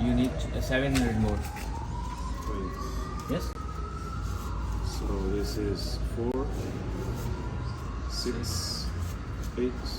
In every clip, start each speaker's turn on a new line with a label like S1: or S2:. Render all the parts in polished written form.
S1: You need 700 more. Yes?
S2: So this is 4, 6, 8.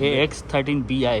S3: AX13BI.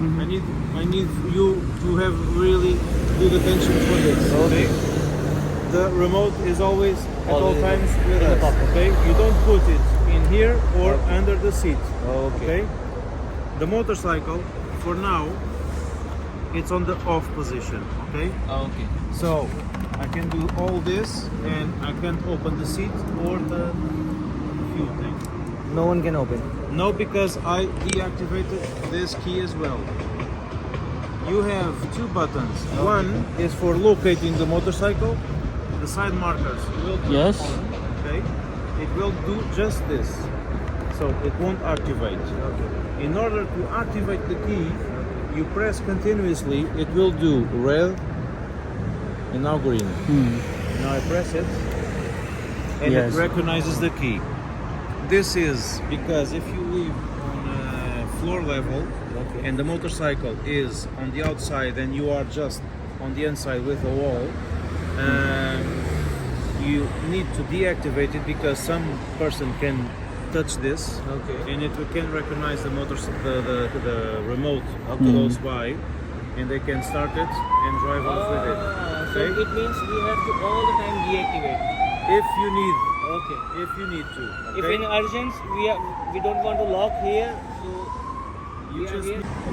S2: I need you to have really good attention for this. Okay. The remote is always at all times with us. Okay. You don't put it in here or under the seat. Okay. The motorcycle, for now, it's on the off position. Okay.
S1: okay.
S2: So I can do all this and I can't open the seat or the fuel tank.
S1: No one can open.
S2: No, because I deactivated this key as well. You have 2 buttons. Okay. One is for locating the motorcycle. The side markers will turn
S3: Yes.
S2: on. Okay. It will do just this. So it won't activate. Okay. In order to activate the key, you press continuously. It will do red and now green. Now I press it and
S3: Yes.
S2: it recognizes the key. This is because if you live on floor level and the motorcycle is on the outside and you are just on the inside with the wall, you need to deactivate it because some person can touch this.
S1: Okay.
S2: And it can recognize the the remote close by and they can start it and drive off with it.
S1: So
S2: Okay?
S1: it means we have to all the time deactivate.
S2: If you need.
S1: Okay.
S2: If you need to.
S1: If
S2: Okay?
S1: in urgence we don't want to lock here, so
S2: You
S1: we are
S2: just
S1: here.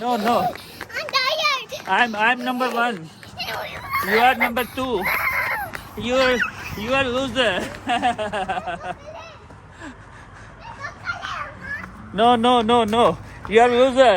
S3: No.
S4: I'm tired.
S3: I'm number 1. You are number 2. You are loser. No. You are loser.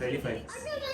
S1: 35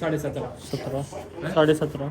S1: 17.5.
S3: 17. 17.5.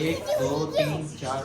S1: 1 2 3 4